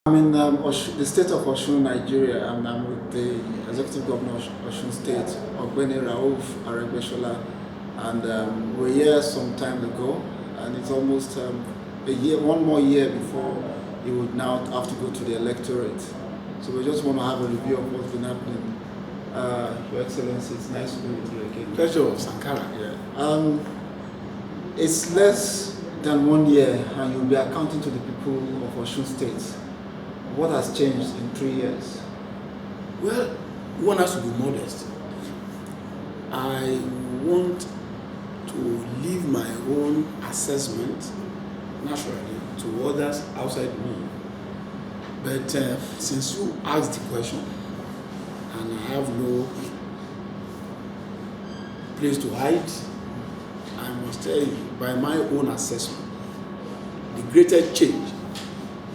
I'm in the state of Osun, Nigeria, and I'm with the Executive Governor of Osun State, Rauf Aregbesola, and we were here some time ago, and it's almost one more year before he would now have to go to the electorate. So we just want to have a review of what's been happening. Your Excellency, it's nice to be with you again. Pleasure, Sankara. Yeah. It's less than 1 year, and you'll be accounting to the people of Osun State. What has changed in 3 years? Well, one has to be modest. I want to leave my own assessment, naturally, to others outside me. But since you asked the question, and I have no place to hide, I must tell you, by my own assessment, the greatest change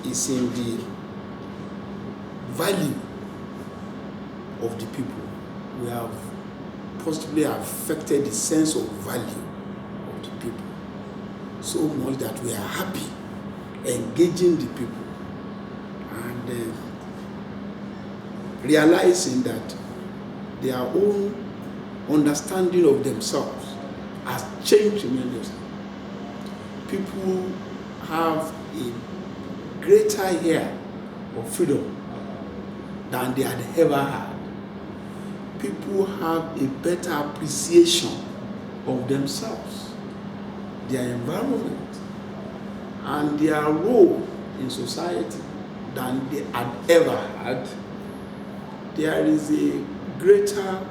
is in the value of the people. We have positively affected the sense of value of the people so much that we are happy engaging the people and realizing that their own understanding of themselves has changed tremendously. People have a greater air of freedom than they had ever had. People have a better appreciation of themselves, their environment, and their role in society than they had ever had. There is a greater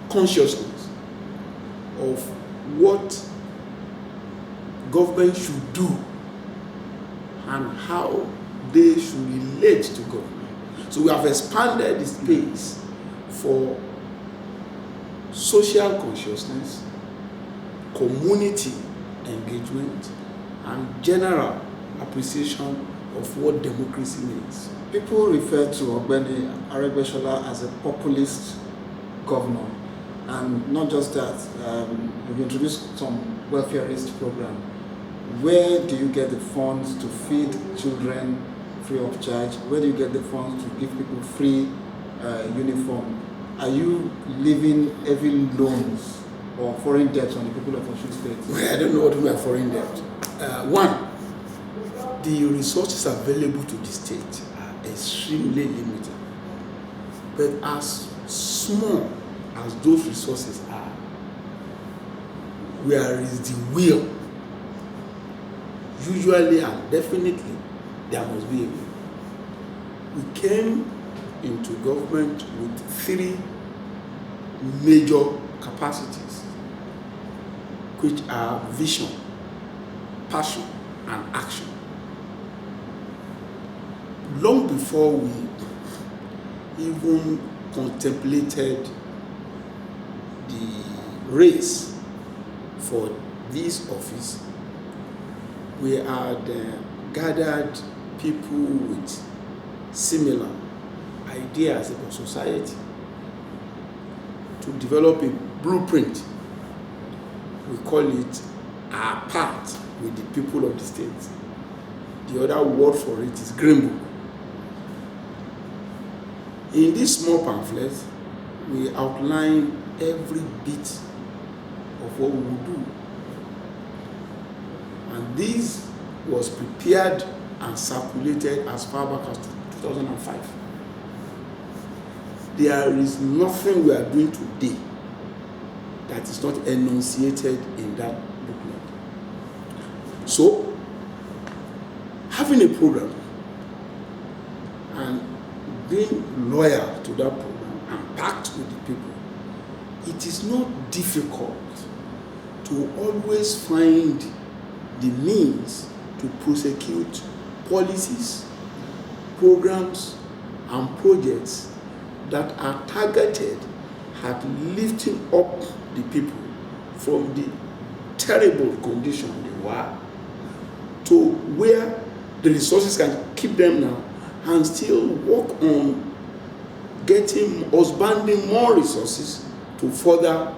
consciousness of what government should do and how they should relate to government. So we have expanded the space for social consciousness, community engagement, and general appreciation of what democracy means. People refer to Aregbesola as a populist governor, and not just that, you've introduced some welfareist program. Where do you get the funds to feed children free of charge? Where do you get the funds to give people free uniform? Are you leaving heavy loans or foreign debts on the people of Osun State? Well, I don't know what we are foreign debt. One, the resources available to the state are extremely limited. But as small as those resources are, where is the will? Usually and definitely, there must be a will. We came into government with 3 major capacities, which are vision, passion, and action. Long before we even contemplated the race for this office, we had gathered people with similar ideas about society to develop a blueprint. We call it our part with the people of the state. The other word for it is Green Book. In this small pamphlet, we outline every bit of what we will do. And this was prepared and circulated as far back as 2005. There is nothing we are doing today that is not enunciated in that document. So, having a program and being loyal to that program and packed with the people, it is not difficult to always find the means to prosecute policies, programs, and projects that are targeted at lifting up the people from the terrible condition they were to where the resources can keep them now and still work on expanding more resources to further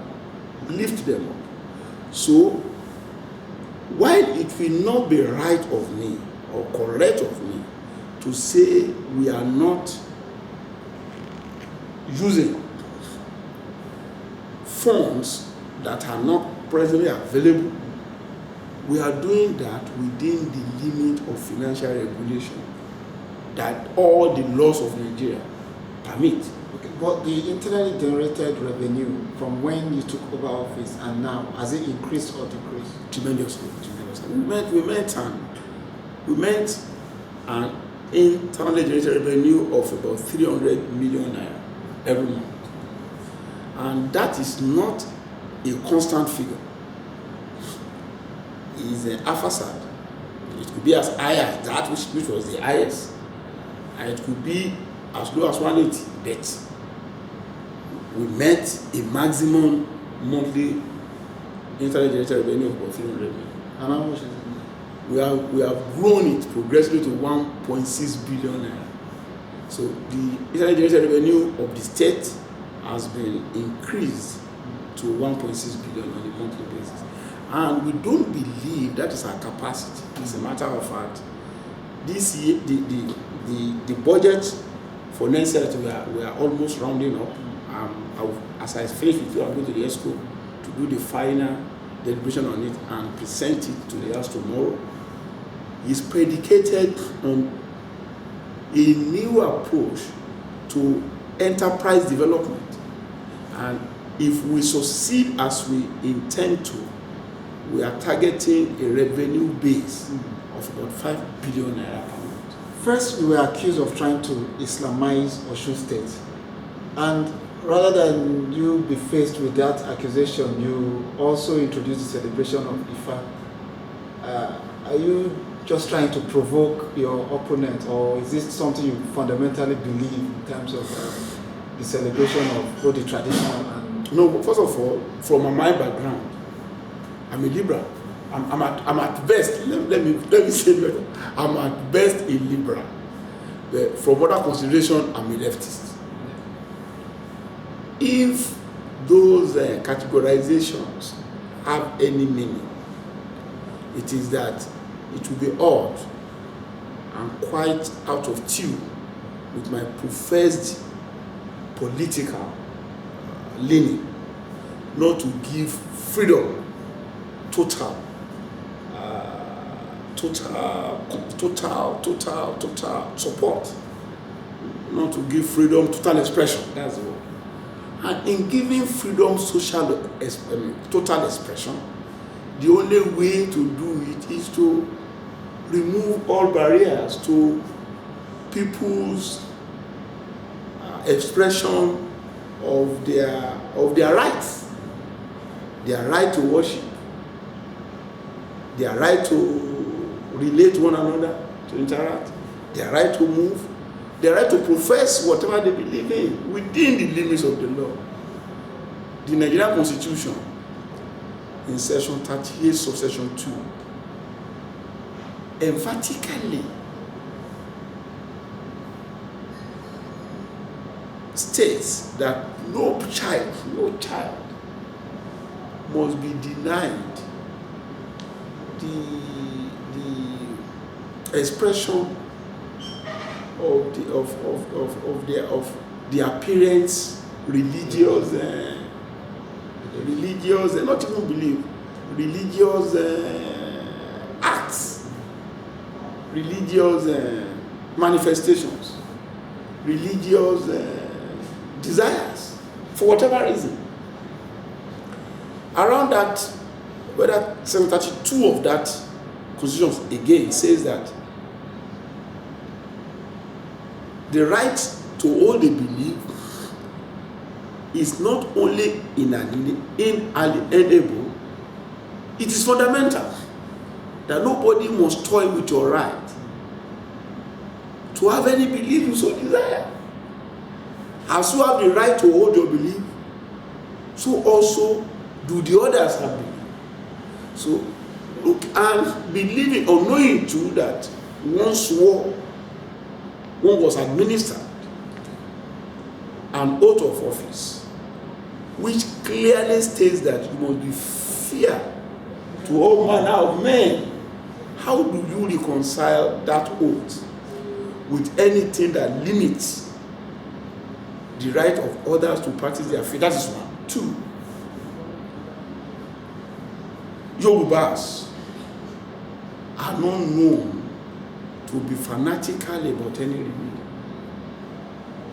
lift them up. So, while it will not be right of me or correct of me to say we are not using funds that are not presently available. We are doing that within the limit of financial regulation that all the laws of Nigeria permit. Okay, but the internally generated revenue from when you took over office and now, has it increased or decreased? Tremendously. We meant an internally generated revenue of about 300 million naira every month. And that is not a constant figure. It is a facade. It could be as high as that, which was the highest, and it could be as low as 180. But we met a maximum monthly internally generated revenue of about 300 million. And how much is it? We have grown it progressively to 1.6 billion naira. So the internally generated revenue of the state has been increased to 1.6 billion on a monthly basis. And we don't believe that is our capacity. As a matter of fact, this year, the budget for next year, we are almost rounding up. As I finish with you, I'll go to the ESCO to do the final deliberation on it and present it to the House tomorrow. It's predicated on a new approach to enterprise development. And if we succeed as we intend to, we are targeting a revenue base of about 5 billion naira per month. First, you were accused of trying to Islamize Osun State. And rather than you be faced with that accusation, you also introduced the celebration of Ifa. Are you just trying to provoke your opponent, or is this something you fundamentally believe in terms of the celebration of both the traditional and... No, first of all, from my background, I'm a liberal. I'm at best, let me say better. I'm at best a liberal. But from other consideration, I'm a leftist. If those categorizations have any meaning, it is that it will be odd and quite out of tune with my professed political leaning not to give freedom total support, not to give freedom total expression. That's the word. And in giving freedom total expression, the only way to do it is to remove all barriers to people's expression of their rights, their right to worship, their right to relate to one another, to interact, their right to move, their right to profess whatever they believe in within the limits of the law. The Nigerian Constitution, in section 38, subsection 2, emphatically states that no child must be denied the expression of the appearance, religious, not even belief, religious acts, religious manifestations, religious desires, for whatever reason. Around that, whether 732 of that constitution again says that the right to hold a belief is not only inalienable, it is fundamental, that nobody must toy with your right to have any belief you so desire. As you have the right to hold your belief, so also do the others have belief. So look, and believing or knowing too that one was administered an oath of office, which clearly states that you must be fair to all manner of men. How do you reconcile that oath with anything that limits the right of others to practice their faith. That is one. Two, Yorubas are not known to be fanatical about any religion.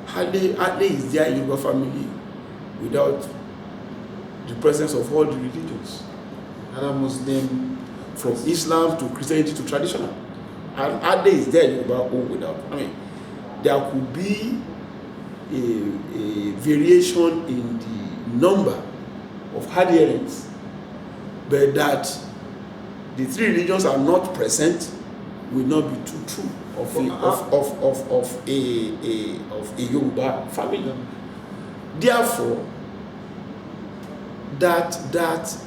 Hardly is there a Yoruba family without the presence of all the religions. Other Muslim, from Islam to Christianity to traditional. And hardly is there a Yoruba home without. I mean, there could be a variation in the number of adherents, but that the three religions are not present will not be too true of a Yoruba family. Therefore, that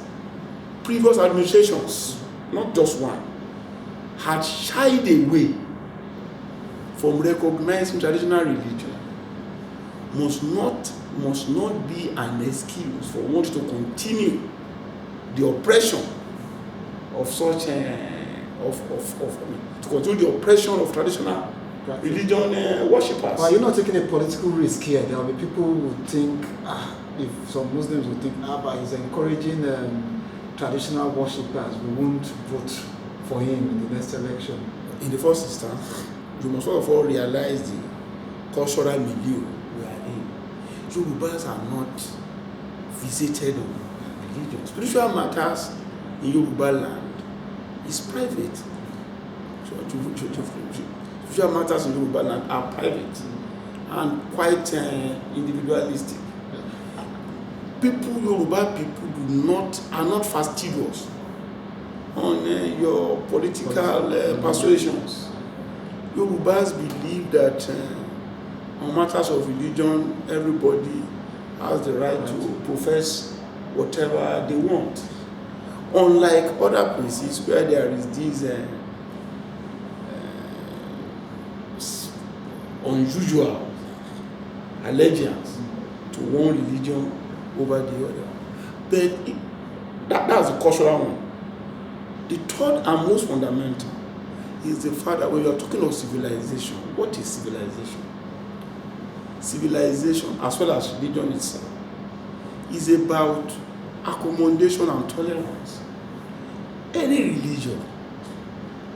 previous administrations, not just one, had shied away from recognizing traditional religion must not be an excuse for one to continue the oppression of such to continue the oppression of traditional religion worshippers. Well, you're not taking a political risk here. There will be people who would think, if some Muslims would think, but he's encouraging traditional worshippers, we won't vote for him in the next election. In the first instance, you must first of all realize the cultural milieu we are in. Yorubas are not visited on religion. Spiritual matters in Yoruba land is private. Spiritual matters in Yoruba land are private and quite individualistic. Yoruba people are not fastidious on your political persuasions. Yorubas believe that on matters of religion, everybody has the right to profess whatever they want. Unlike other places where there is this unusual allegiance to one religion over the other. But that's the cultural one. The third and most fundamental is the fact that when you are talking of civilization, what is civilization? Civilization, as well as religion itself, is about accommodation and tolerance. Any religion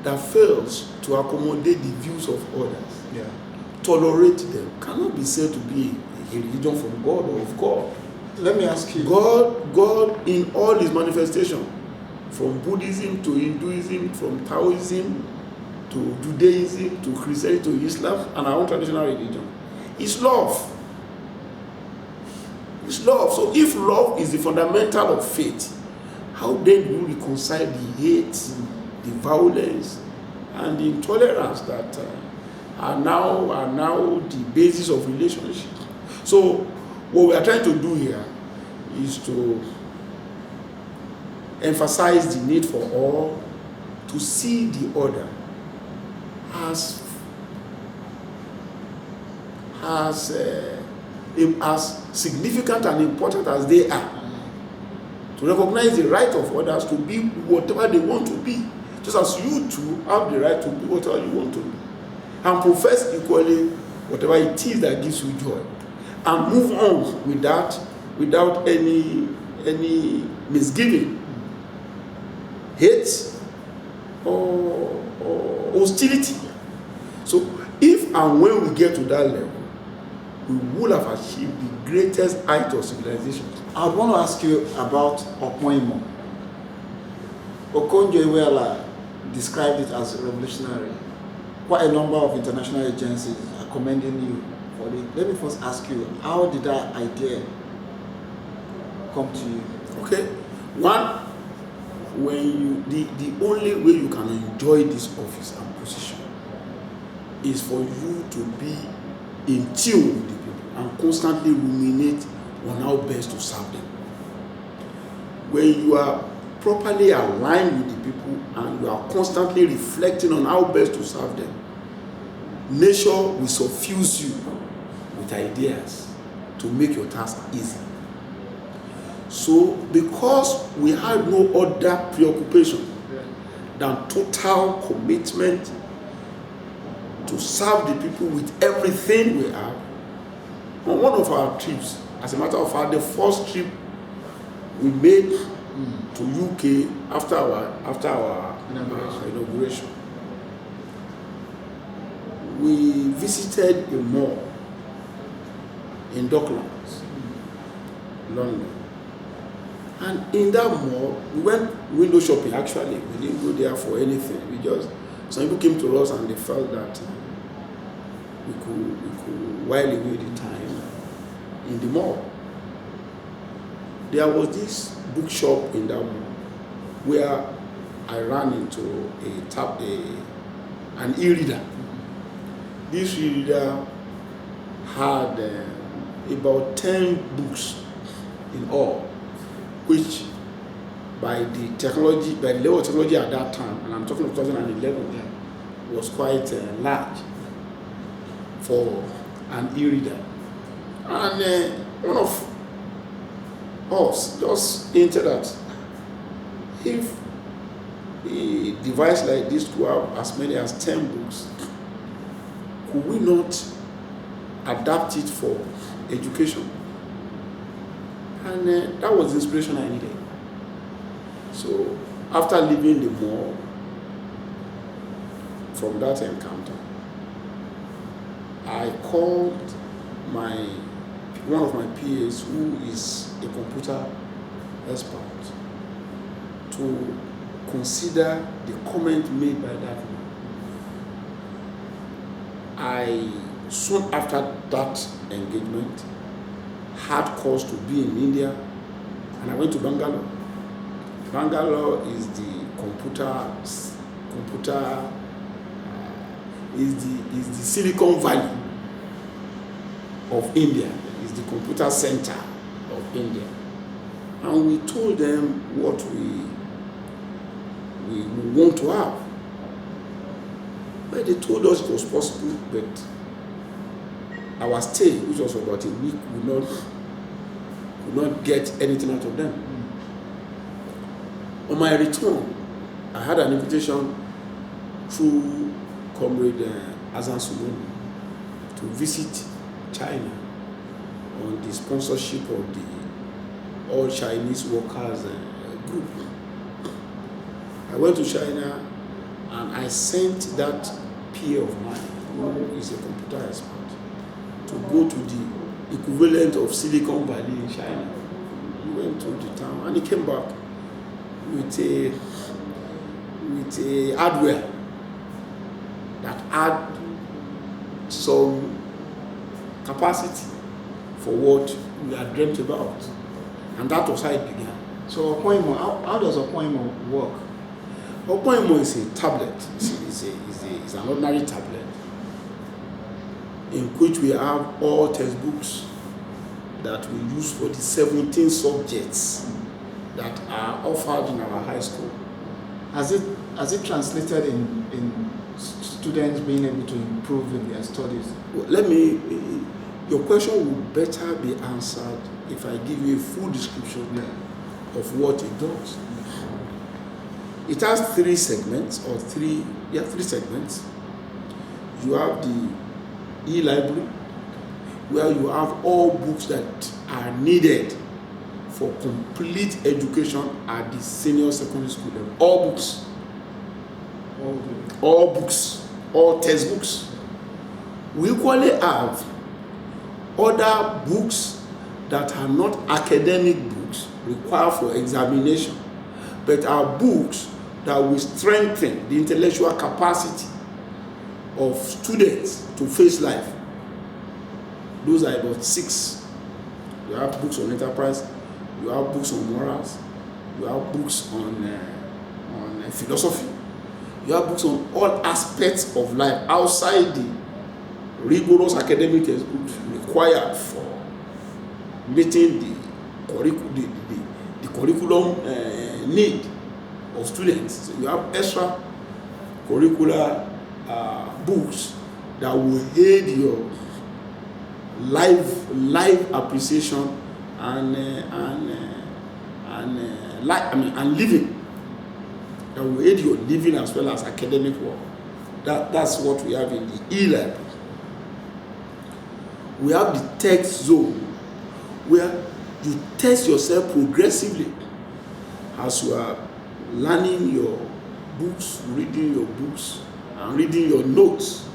that fails to accommodate the views of others, tolerate them, cannot be said to be a religion from God or of God. Let me ask you. God in all his manifestations, from Buddhism to Hinduism, from Taoism to Judaism to Christianity to Islam and our own traditional religion, is love. It's love. So if love is the fundamental of faith, how then do you reconcile the hate, the violence, and the intolerance that are now the basis of relationship? So what we are trying to do here is to emphasize the need for all to see the other as significant and important as they are, to recognize the right of others to be whatever they want to be, just as you too have the right to be whatever you want to be, and profess equally whatever it is that gives you joy, and move on with that without any misgiving, hate, or hostility. So if and when we get to that level, we will have achieved the greatest height of civilization. I would want to ask you about Offem-oke. Okonjo-Iweala described it as revolutionary. Quite a number of international agencies are commending you for it. Let me first ask you, how did that idea come to you? Okay, one, the only way you can enjoy this office and position is for you to be in tune with the people and constantly ruminate on how best to serve them. When you are properly aligned with the people and you are constantly reflecting on how best to serve them, nature will suffuse you with ideas to make your task easy. So because we had no other preoccupation than total commitment to serve the people with everything we have. On one of our trips, as a matter of fact, the first trip we made to UK after our inauguration, we visited a mall in Docklands, London. And in that mall, we went window shopping actually. We didn't go there for anything. Some people came to us and they felt that we could while away the time in the mall. There was this bookshop in that mall where I ran into an e-reader. This e-reader had about 10 books in all, which by the level of technology at that time, and I'm talking of 2011, was quite large for an e-reader. And one of us just hinted that if a device like this could have as many as 10 books, could we not adapt it for education? And that was the inspiration I needed. So after leaving the mall, from that encounter, I called one of my PAs, who is a computer expert, to consider the comment made by that man. Soon after that engagement, had cause to be in India, and I went to Bangalore. Bangalore is the is the Silicon Valley of India. Is the computer center of India, and we told them what we want to have. But they told us it was possible, but our stay, which was about a week, would not get anything out of them. On my return, I had an invitation through Comrade Azan Suloni to visit China on the sponsorship of the All Chinese Workers group. I went to China and I sent that peer of mine, who is a computer expert, to go to the equivalent of Silicon Valley in China. He went to the town and he came back with a hardware that had some capacity for what we had dreamt about, and that was how it began. So Offem-oke, how does Offem-oke work? Offem-oke is a tablet. It's an ordinary tablet in which we have all textbooks that we use for the 17 subjects that are offered in our high school. Has it translated in students being able to improve in their studies? Well, your question would better be answered if I give you a full description of what it does. It has three segments. You have the e-library, where you have all books that are needed for complete education at the senior secondary school level. All books, all textbooks. We equally have other books that are not academic books required for examination, but are books that will strengthen the intellectual capacity of students to face life. Those are about 6. You have books on enterprise, you have books on morals, you have books on philosophy, you have books on all aspects of life outside the rigorous academic textbooks required for meeting the curriculum need of students. So you have extra curricular books that will aid your life appreciation and living. That will aid your living as well as academic work. That's what we have in the e-library. We have the text zone, where you test yourself progressively as you are learning your books, reading your books, and reading your notes.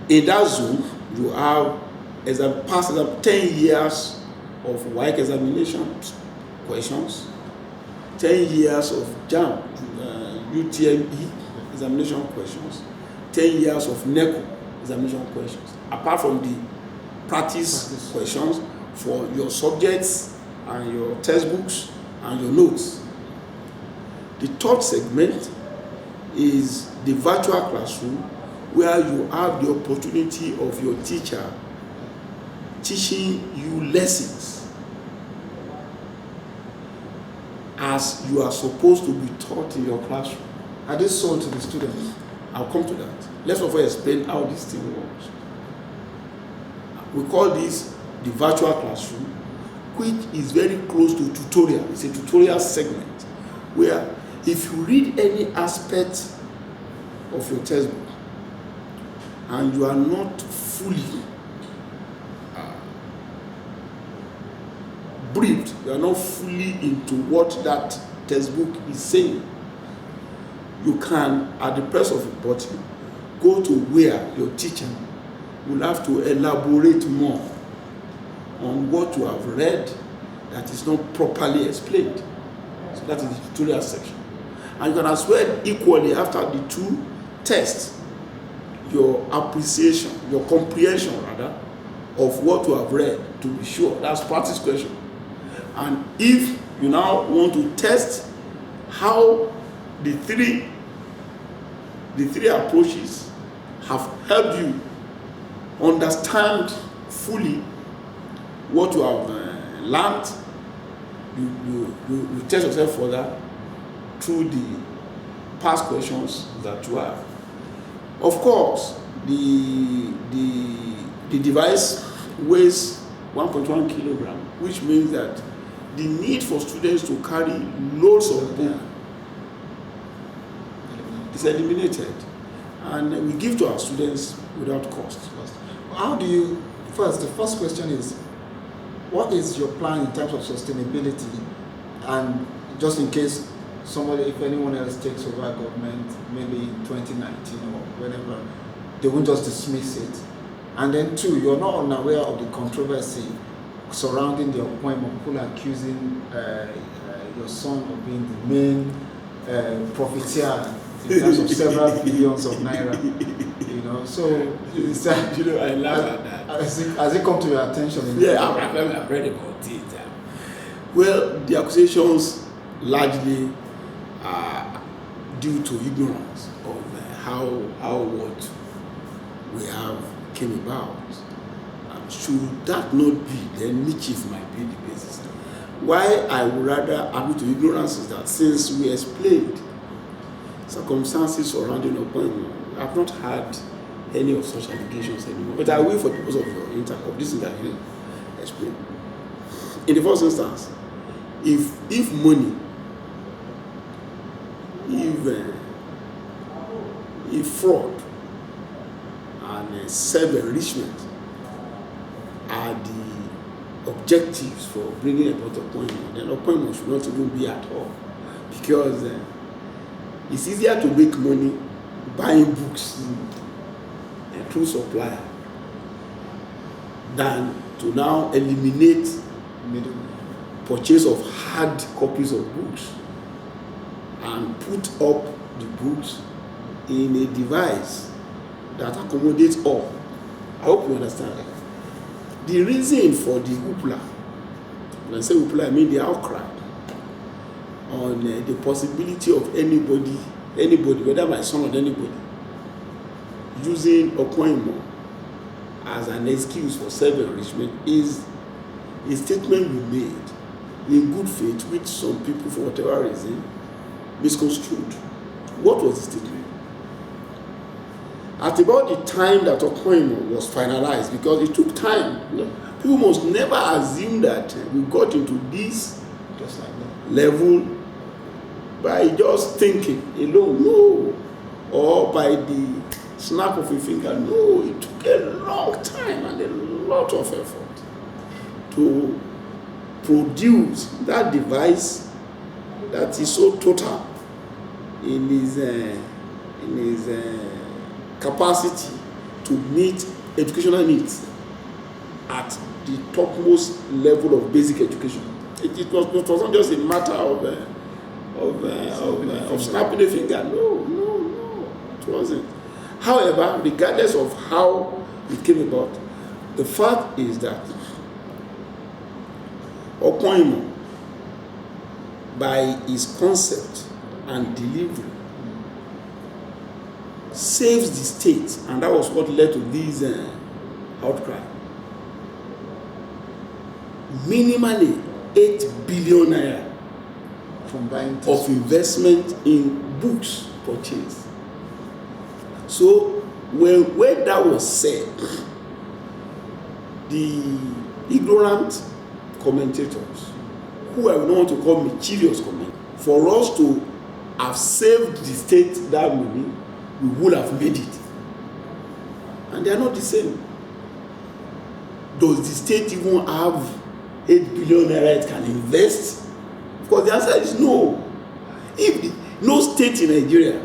In that zone, you have past 10 years of WAEC examination questions, 10 years of JAM, UTME examination questions, 10 years of NECO examination questions, apart from the practice questions for your subjects and your textbooks and your notes. The third segment is the virtual classroom, where you have the opportunity of your teacher teaching you lessons as you are supposed to be taught in your classroom. Are they sold to the students? I'll come to that. Let's first explain how this thing works. We call this the virtual classroom, which is very close to tutorial. It's a tutorial segment where if you read any aspect of your textbook and you are not fully briefed, you are not fully into what that textbook is saying, you can, at the press of a button, go to where your teacher will have to elaborate more on what you have read that is not properly explained. So that is the tutorial section. And you can as well equally, after the two tests, your appreciation, your comprehension rather, of what you have read, to be sure. That's practice question. And if you now want to test how the three approaches have helped you understand fully what you have learned, you test yourself further through the past questions that you have. Of course, the device weighs 1.1 kilogram, which means that the need for students to carry loads of book is eliminated, and we give to our students without cost. How do you, the first question is, what is your plan in terms of sustainability? And just in case if anyone else takes over government, maybe in 2019 or whenever, they won't just dismiss it. And then two, you're not unaware of the controversy surrounding the appointment, people accusing your son of being the main profiteer in terms of several billions of naira. So I laugh at that. Has it come to your attention? I've read about it. Well, the accusations largely are due to ignorance of how what we have came about. Should that not be, then mischief might be the basis. Why I would rather argue to ignorance is that since we explained circumstances surrounding appointment, I have not had any of such allegations anymore. But I will, for the purpose of this interview, explain. In the first instance, if money, if fraud and self-enrichment are the objectives for bringing about appointment, then appointment should not even be at all, because it's easier to make money buying books through supplier than to now eliminate purchase of hard copies of books and put up the books in a device that accommodates all. I hope you understand that. The reason for the hoopla, when I say hoopla, I mean the outcry on the possibility of anybody, whether my son or anybody, using appointment as an excuse for self-enrichment is a statement we made in good faith, which some people, for whatever reason, misconstrued. What was the statement? At about the time that appointment was finalized, because it took time, people must never assume that we got into this level by just thinking alone, no, or by the snap of a finger, no. It took a long time and a lot of effort to produce that device that is so total in his capacity to meet educational needs at the topmost level of basic education. It was not just a matter of snapping a finger. No, it wasn't. However, regardless of how it came about, the fact is that Offem-oke, by his concept and delivery, saves the state, and that was what led to this outcry. Minimally 8 billion naira from buying of investment in books purchased. So when that was said, the ignorant commentators, who I would not want to call mischievous commentators, for us to have saved the state that money, we would have made it. And they are not the same. Does the state even have 8 billion naira it can invest? Because the answer is no. If no state in Nigeria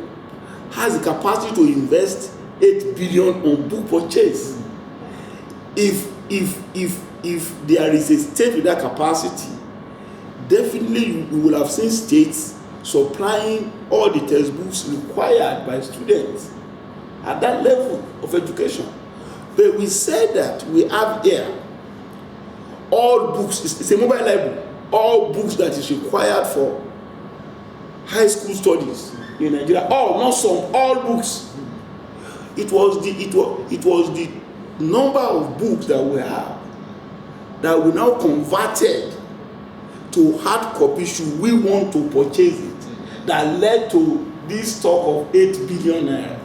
has the capacity to invest 8 billion on book purchase, if there is a state with that capacity, definitely we will have seen states supplying all the textbooks required by students at that level of education. But we said that we have here all books, it's a mobile library, all books that is required for high school studies in Nigeria, all, not some, all books. It was the number of books that we have that we now converted to hard copy should we want to purchase it, that led to this stock of 8 billion naira.